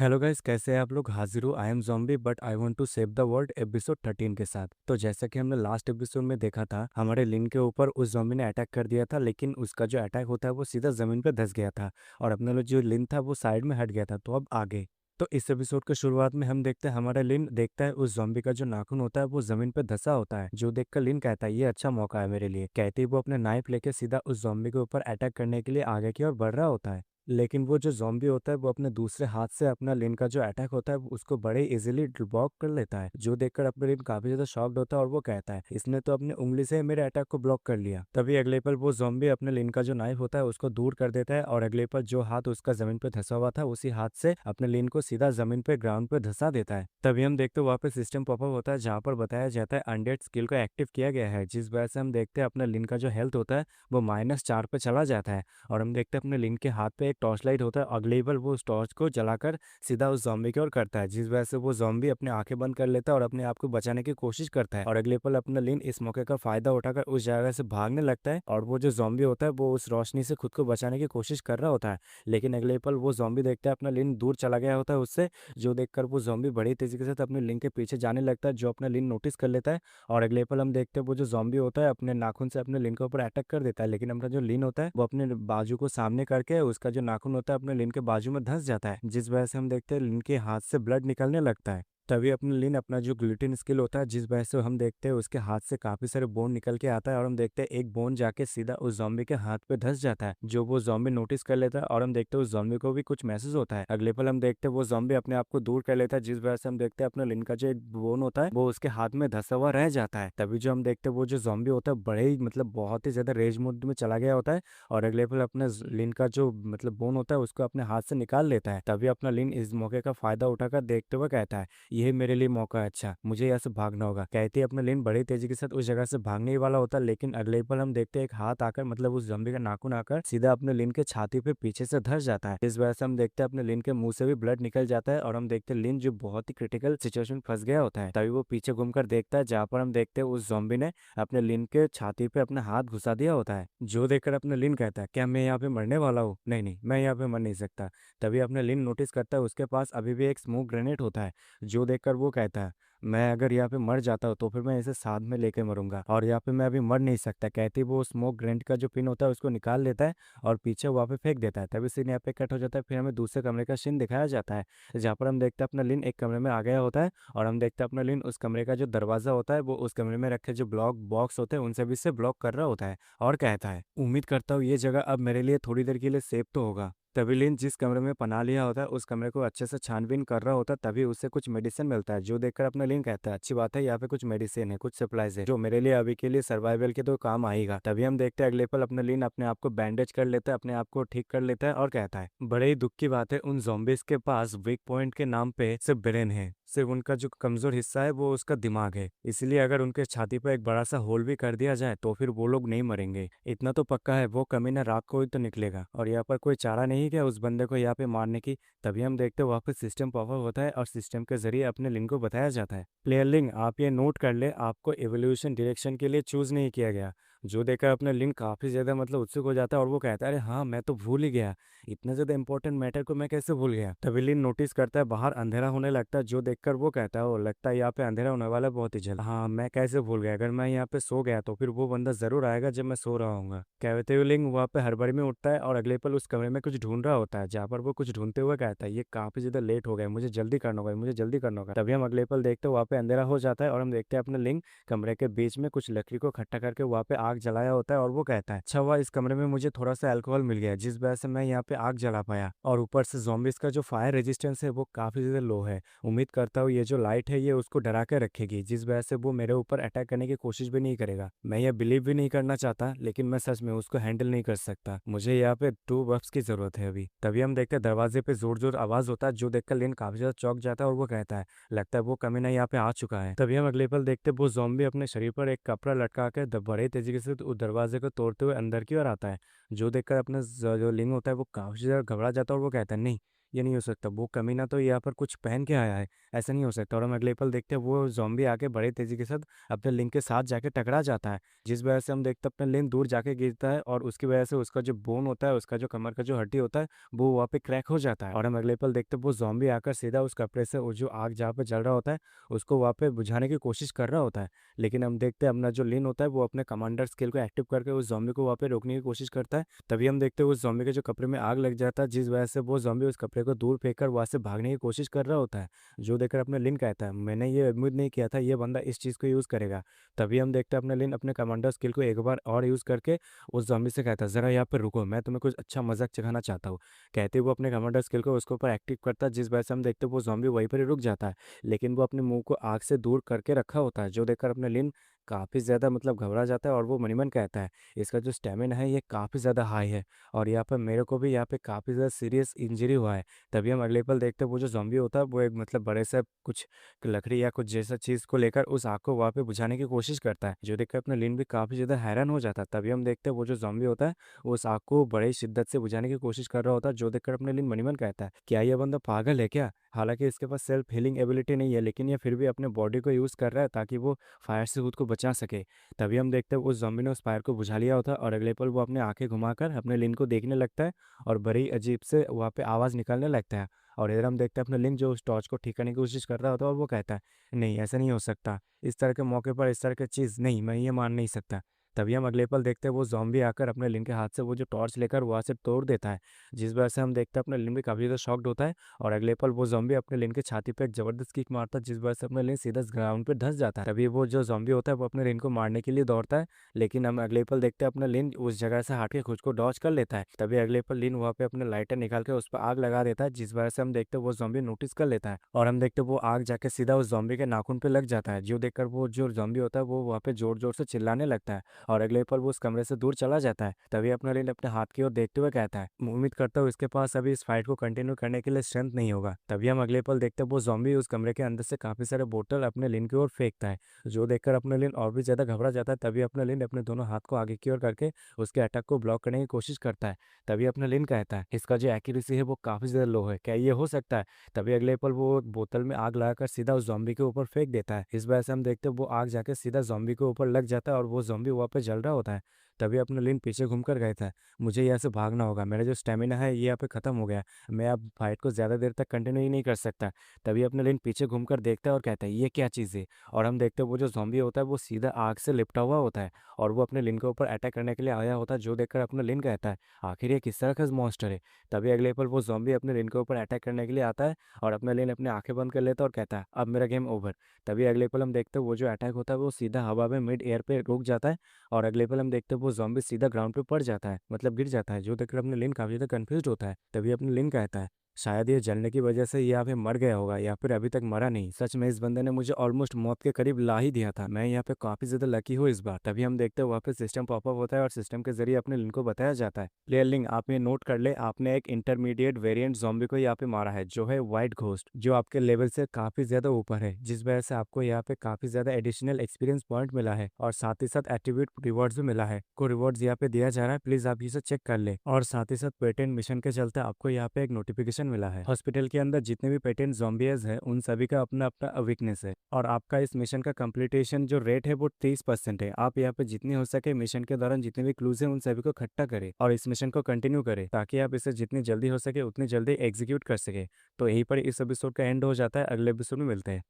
Hello guys, कैसे हैं आप लोग। हाजिर हूँ I am zombie but I want to save the world episode 13 के साथ। तो जैसा कि हमने लास्ट एपिसोड में देखा था, हमारे लिन के ऊपर उस ज़ॉम्बी ने अटैक कर दिया था, लेकिन उसका जो अटैक होता है वो सीधा ज़मीन पे धंस गया था और अपना जो लिन था वो साइड में हट गया था। तो अब आगे तो इस एपिसोड के शुरुआत में हम देखते हैं हमारा लिन देखता है उस ज़ॉम्बी का जो नाखून होता है वो जमीन पे धंसा होता है, जो देखकर लिन कहता है ये अच्छा मौका है मेरे लिए। कहते ही वो अपने नाइफ लेके सीधा उस ज़ॉम्बी के ऊपर अटैक करने के लिए आगे की ओर बढ़ रहा होता है। लेकिन वो जो ज़ॉम्बी होता है वो अपने दूसरे हाथ से अपना लिन का जो अटैक होता है उसको बड़े इजीली ब्लॉक कर लेता है, जो देखकर अपना लिन काफी ज्यादा शॉक्ड होता है और वो कहता है इसने तो अपने उंगली से मेरे अटैक को ब्लॉक कर लिया। तभी अगले पल वो ज़ॉम्बी अपने लिन का जो नाइफ होता है उसको दूर कर देता है और अगले पल जो हाथ उसका जमीन पे धंसा हुआ था उसी हाथ से अपने लिन को सीधा जमीन पे ग्राउंड पे धंसा देता है। तभी हम देखते हैं वहाँ पे सिस्टम पॉपअप होता है जहाँ पर बताया जाता है अनडेड स्किल को एक्टिव किया गया है, जिस वजह से हम देखते हैं अपना लिन का जो हेल्थ होता है वो -4 पे चला जाता है। और हम देखते हैं अपने लिन के हाथ पे एक टॉर्च लाइट होता है, अगले पल वो उस टॉर्च को जलाकर सीधा उस ज़ॉम्बी की ओर करता है, जिस वजह से वो ज़ॉम्बी अपनी आंखें बंद कर लेता है और अपने आप को बचाने की कोशिश करता है। और अगले पल अपना लिन इस मौके का फायदा उठाकर उस जगह से भागने लगता है और वो जो ज़ॉम्बी होता है वो उस रोशनी से खुद को बचाने की कोशिश कर रहा होता है। लेकिन अगले पल वो ज़ॉम्बी देखता है अपना लिन दूर चला गया होता है उससे, जो देखकर वो ज़ॉम्बी बड़ी तेजी के साथ अपने लिन के पीछे जाने लगता है, जो अपना लिन नोटिस कर लेता है। और अगले पल हम देखते हैं वो जो ज़ॉम्बी होता है अपने नाखून से अपने लिन के ऊपर अटैक कर देता है, लेकिन अपना जो लिन होता है वो अपने बाजू को सामने करके उसका जो नाखून होता है अपने लिन के बाजू में धंस जाता है, जिस वजह से हम देखते हैं लिन के हाथ से ब्लड निकलने लगता है। तभी अपने लिन अपना जो ग्लूटिन स्किल होता है जिस वजह से हम देखते हैं उसके हाथ से काफी सारे बोन निकल के आता है और हम देखते हैं एक बोन जाके सीधा उस जॉम्बी के हाथ पे धंस जाता है, जो वो जॉम्बी नोटिस कर लेता है। और हम देखते हैं उस जॉम्बी को भी कुछ मैसेज होता है। अगले पल हम देखते हैं वो जॉम्बी अपने आप को दूर कर लेता है, जिस वजह से हम देखते हैं अपने लिन का जो एक बोन होता है वो उसके हाथ में धंसा हुआ रह जाता है। तभी जो हम देखते हैं वो जो जॉम्बी होता है बड़े ही बहुत ही ज्यादा रेज मोड में चला गया होता है और अगले पल अपने लिन का जो बोन होता है उसको अपने हाथ से निकाल लेता है। तभी अपना लिन इस मौके का फायदा उठाकर देखते हुए कहता है यही मेरे लिए मौका है, अच्छा मुझे यहाँ से भागना होगा। कहते ही अपना लिन बड़ी तेजी के साथ उस जगह से भागने ही वाला होता है, लेकिन अगले पल हम देखते हैं एक हाथ आकर उस जम्बी का नाखून आकर सीधा अपने लिन के छाती पे पीछे से धंस जाता है। इस वजह से हम देखते हैं अपने लिन के मुंह से भी ब्लड निकल जाता है और हम देखते हैं लिन जो बहुत ही क्रिटिकल सिचुएशन में फंस गया होता है। तभी वो पीछे घूमकर देखता है जहाँ पर हम देखते हैं उस जॉम्बी ने अपने लिन के छाती पे अपना हाथ घुसा दिया होता है, जो देखकर अपना लिन कहता है क्या मैं यहाँ पे मरने वाला हूँ, नहीं नहीं मैं यहाँ पे मर नहीं सकता। तभी अपने लिन नोटिस करता है उसके पास अभी भी एक स्मोक ग्रेनेड होता है, जो देखकर वो कहता है मैं अगर यहाँ पे मर जाता हूँ तो फिर मैं इसे साथ में लेके मरूंगा और यहाँ पे मैं अभी मर नहीं सकता। कहते ही वो स्मोक ग्रेनेड का जो पिन होता है उसको निकाल लेता है और पीछे वहाँ पे फेंक देता है। तभी सीन यहाँ पे कट हो जाता है। फिर हमें दूसरे कमरे का सीन दिखाया जाता है जहाँ पर हम देखते हैं अपना लिन एक कमरे में आ गया होता है और हम देखते हैं अपना लिन उस कमरे का जो दरवाजा होता है वो उस कमरे में रखे जो ब्लॉक बॉक्स होते हैं उनसे भी से ब्लॉक कर रहा होता है और कहता है उम्मीद करता हूँ ये जगह अब मेरे लिए थोड़ी देर के लिए सेफ तो होगा। तभी लिन जिस कमरे में पनाह लिया होता है उस कमरे को अच्छे से छानबीन कर रहा होता है, तभी उसे कुछ मेडिसिन मिलता है, जो देखकर अपना लिन कहता है अच्छी बात है यहाँ पे कुछ मेडिसिन है, कुछ सप्लाईज है जो मेरे लिए अभी के लिए सर्वाइवल के तो काम आएगा। तभी हम देखते हैं अगले पल अपना लिन अपने आप को बैंडेज कर लेता है, अपने आप को ठीक कर लेता है और कहता है बड़े ही दुख की बात है उन zombies के पास वीक पॉइंट के नाम पे सिर्फ ब्रेन है, सिर्फ उनका जो कमजोर हिस्सा है वो उसका दिमाग है, इसलिए अगर उनके छाती पर एक बड़ा सा होल भी कर दिया जाए तो फिर वो लोग नहीं मरेंगे। इतना तो पक्का है वो कमीना रात को ही तो निकलेगा और यहाँ पर कोई चारा नहीं क्या उस बंदे को यहाँ पे मारने की। तभी हम देखते हैं वहाँ पे सिस्टम पॉपअप होता है और सिस्टम के जरिए अपने लिंक को बताया जाता है प्लेयर लिंक आप ये नोट कर ले आपको एवोल्यूशन डायरेक्शन के लिए चूज नहीं किया गया, जो देखकर अपना लिंक काफी ज्यादा उत्सुक हो जाता है और वो कहता है अरे हाँ मैं तो भूल ही गया, इतना ज्यादा इंपॉर्टेंट मैटर को मैं कैसे भूल गया। तभी लिन नोटिस करता है बाहर अंधेरा होने लगता है, जो देखकर वो कहता है वो लगता है यहाँ पे अंधेरा होने वाला है बहुत ही जल्द। हाँ मैं कैसे भूल गया, अगर मैं यहाँ पे सो गया तो फिर वो बंदा जरूर आएगा जब मैं सो रहा हूँ। कहते हुए लिंग वहाँ पे हड़बड़ी में उठता है और अगले पल उस कमरे में कुछ ढूंढ रहा होता है, जहाँ पर वो कुछ ढूंढते हुए कहता है ये काफी ज्यादा लेट हो गया, मुझे जल्दी करना होगा, मुझे जल्दी करना होगा। तभी हम अगले पल देखते हैं वहाँ पे अंधेरा हो जाता है और हम देखते हैं अपने लिंग कमरे के बीच में कुछ लकड़ी को इकट्ठा करके वहाँ पे आग जलाया होता है और वो कहता है अच्छा हुआ इस कमरे में मुझे थोड़ा सा अल्कोहल मिल गया जिस वजह से मैं यहाँ पे आग जला पाया, और ऊपर से zombies का जो फायर रेजिस्टेंस है वो काफी ज्यादा लो है। उम्मीद करता हूँ ये जो लाइट है ये उसको डरा के रखेगी, जिस वजह से वो मेरे ऊपर अटैक करने की कोशिश भी नहीं करेगा। मैं ये बिलीव भी नहीं करना चाहता लेकिन मैं सच में उसको हैंडल नहीं कर सकता, मुझे यहाँ पे 2 बफ्स की जरूरत है अभी। तभी हम देखते हैं दरवाजे पे जोर जोर आवाज होता है, जो देखकर लिन काफी ज्यादा चौंक जाता है और वो कहता है लगता है वो कमीना यहाँ पे आ चुका है। तभी हम अगले पल देखते हैं वो zombie अपने शरीर पर एक कपड़ा लटका के बड़े तेजी से उस दरवाजे को तोड़ते हुए अंदर की ओर आता है, जो देखकर अपना जो लिंग होता है वो काफी ज्यादा घबरा जाता है और वो कहता है नहीं ये नहीं हो सकता, वो कमीना तो यहाँ पर कुछ पहन के आया है, ऐसा नहीं हो सकता। और हम अगले पल देखते हैं वो ज़ॉम्बी आके बड़े तेज़ी के साथ अपने लिंक के साथ जाके टकरा जाता है, जिस वजह से हम देखते हैं अपना लिंक दूर जाके गिरता है और उसकी वजह से उसका जो बोन होता है, उसका जो कमर का जो हड्डी होता है, वो वहाँ पे क्रैक हो जाता है। और हम अगले पल देखते हैं वो ज़ॉम्बी आकर सीधा उस कपड़े से वो जो आग जहाँ पे जल रहा होता है, उसको वहाँ पे बुझाने की कोशिश कर रहा होता है। लेकिन हम देखते हैं अपना जो लिन होता है वो अपने कमांडर स्किल को एक्टिव करके उस ज़ॉम्बी को वहाँ पे रोकने की कोशिश करता है। तभी हम देखते हैं उस ज़ॉम्बी के जो कपड़े में आग लग जाता है, जिस वजह से वो ज़ॉम्बी उस कपड़े को दूर फेंक कर वहाँ से भागने की कोशिश कर रहा होता है। जो देखकर अपने लिन कहता है, मैंने ये उम्मीद नहीं किया था ये बंदा इस चीज़ को यूज़ करेगा। तभी हम देखते हैं अपने लिन अपने कमांडर स्किल को एक बार और यूज़ करके उस ज़ॉम्बी से कहता है, ज़रा यहाँ पे रुको, मैं तुम्हें कुछ अच्छा मज़ाक सिखाना चाहता हूँ। कहते हुए वो अपने कमांडर स्किल को उसके ऊपर एक्टिव करता है, जिस वजह से हम देखते हैं वो ज़ॉम्बी वहीं पर ही रुक जाता है। लेकिन वो अपने मुँह को आग से दूर करके रखा होता है, जो देखकर अपने लिन काफ़ी ज़्यादा मतलब घबरा जाता है और वो मनी मन कहता है, इसका जो स्टैमिना है ये काफ़ी ज़्यादा हाई है और यहाँ पर मेरे को भी यहाँ पे काफ़ी ज़्यादा सीरियस इंजरी हुआ है। तभी हम अगले पल देखते हैं वो जो ज़ॉम्बी होता है वो एक मतलब बड़े से कुछ लकड़ी या कुछ जैसा चीज़ को लेकर उस आग को वहाँ पे बुझाने की कोशिश करता है, जो देखकर अपना लिन भी काफ़ी ज़्यादा हैरान हो जाता है। तभी हम देखते हैं वो जो ज़ॉम्बी होता है वो उस आग को बड़े ही शिद्दत से बुझाने की कोशिश कर रहा होता है, जो देखकर अपने लिन मनी मन कहता है, क्या ये बंदा पागल है क्या? हालांकि इसके पास सेल्फ हीलिंग एबिलिटी नहीं है, लेकिन ये फिर भी अपने बॉडी को यूज़ कर रहा है ताकि वो फायर से खुद को बचा सके। तभी हम देखते हैं उस ज़ॉम्बी ने उस फायर को बुझा लिया होता है और अगले पल वो अपने आंखें घुमाकर अपने लिन को देखने लगता है और बड़ी अजीब से वहाँ पे आवाज़ निकलने लगता है। और इधर हम देखते हैं अपने लिन जो उस टॉर्च को ठीक करने की कोशिश कर रहा होता है और वो कहता है, नहीं ऐसा नहीं हो सकता, इस तरह के मौके पर इस तरह की चीज़ नहीं, मैं ये मान नहीं सकता। तभी हम अगले पल देखते हैं वो ज़ॉम्बी आकर अपने लिन के हाथ से वो जो टॉर्च लेकर वहाँ से तोड़ देता है, जिस वजह से हम देखते हैं अपना लिन भी काफ़ी ज़्यादा शॉक्ड होता है। और अगले पल वो ज़ॉम्बी अपने लिन के छाती पे एक ज़बरदस्त किक मारता है, जिस वजह से अपना लिन सीधा ग्राउंड पे धंस जाता है। तभी वो जो ज़ॉम्बी होता है वो अपने लिन को मारने के लिए दौड़ता है, लेकिन हम अगले पल देखते हैं अपना लिन उस जगह से हट के खुद को डॉज कर लेता है। तभी अगले पल लिन वहाँ पे अपने लाइटर निकाल के उस पर आग लगा देता है, जिस वजह से हम देखते हैं वो ज़ॉम्बी नोटिस कर लेता है और हम देखते हैं वो आग जाके सीधा उस ज़ॉम्बी के नाखून पे लग जाता है, जो देखकर वो जो ज़ॉम्बी होता है वो वहाँ पे जोर जोर से चिल्लाने लगता है और अगले पल वो उस कमरे से दूर चला जाता है। तभी अपना लिन अपने हाथ की ओर देखते हुए कहता है, उम्मीद करता हूँ इसके पास अभी इस फाइट को कंटिन्यू करने के लिए स्ट्रेंथ नहीं होगा। तभी हम अगले पल देखते हैं वो ज़ॉम्बी उस कमरे के अंदर से काफी सारे बोतल अपने लिन की ओर फेंकता है, जो देखकर अपना लिन और भी ज्यादा घबरा जाता है। तभी अपना लिन अपने दोनों हाथ को आगे की ओर करके उसके अटैक को ब्लॉक करने की कोशिश करता है। तभी अपना लिन कहता है, इसका जो एक्यूरेसी है वो काफी ज्यादा लो है, क्या ये हो सकता है? तभी अगले पल वो बोतल में आग लगाकर सीधा उस ज़ॉम्बी के ऊपर फेंक देता है। इस वजह से हम देखते हैं वो आग जाके सीधा ज़ॉम्बी के ऊपर लग जाता है और वो ज़ॉम्बी वहाँ पे जल रहा होता है। तभी अपना लिन पीछे घूमकर कहता है, मुझे यहाँ से भागना होगा, मेरा जो स्टेमिना है ये यहाँ पे खत्म हो गया है, मैं अब फाइट को ज़्यादा देर तक कंटिन्यू ही नहीं कर सकता। तभी अपना लिन पीछे घूमकर देखता है और कहता है, ये क्या चीज़ है? और हम देखते हैं वो जो ज़ॉम्बी होता है वो सीधा आग से लिपटा हुआ होता है और वो अपने लिन के ऊपर अटैक करने के लिए आया होता है, जो देखकर अपना लिन कहता है, आखिर ये किस तरह का मॉन्स्टर है? तभी अगले पल वो ज़ॉम्बी अपने लिन के ऊपर अटैक करने के लिए आता है और अपना लिन अपनी आंखें बंद कर लेता है और कहता है, अब मेरा गेम ओवर। तभी अगले पल हम देखते हैं वो जो अटैक होता है वो सीधा हवा में मिड एयर पे रुक जाता है और अगले पल हम देखते हैं वो ज़ॉम्बी सीधा ग्राउंड पे पड़ जाता है, मतलब गिर जाता है, जो देखकर अपने लिन काफी ज्यादा कंफ्यूज होता है। तभी अपने लिन कहता है, शायद ये जलने की वजह से ये यहाँ पे मर गया होगा या फिर अभी तक मरा नहीं, सच में इस बंदे ने मुझे ऑलमोस्ट मौत के करीब ला ही दिया था, मैं यहाँ पे काफी ज्यादा लकी हूँ इस बार। तभी हम देखते हैं वहाँ पे सिस्टम पॉपअप होता है और सिस्टम के जरिए अपने लिन को बताया जाता है, प्लेयर लिंक आप ये नोट कर ले, आपने एक इंटरमीडिएट वेरिएंट ज़ॉम्बी को यहाँ पे मारा है जो है वाइट घोस्ट, जो आपके लेवल से काफी ज्यादा ऊपर है, जिस वजह से आपको यहाँ पे काफी ज्यादा एडिशनल एक्सपीरियंस पॉइंट मिला है और साथ ही साथ एट्रीब्यूट रिवॉर्ड्स भी मिला है। को रिवॉर्ड्स यहाँ पे दिया जा रहा है, प्लीज आप इसे चेक कर ले। और साथ ही साथ पेटेंट मिशन के चलते आपको यहाँ पे एक नोटिफिकेशन मिला है, हॉस्पिटल के अंदर जितने भी पेटेंट ज़ॉम्बियज है उन सभी का अपना अपना वीकनेस है और आपका इस मिशन का कंप्लीटेशन जो रेट है वो 30% है। आप यहाँ पे जितनी हो सके मिशन के दौरान जितने भी क्लूज है उन सभी को इकट्ठा करें और इस मिशन को कंटिन्यू करें ताकि आप इसे जितनी जल्दी हो सके उतनी जल्दी एग्जीक्यूट कर सके। तो यहीं पर इस एपिसोड का एंड हो जाता है, अगले एपिसोड में मिलते हैं।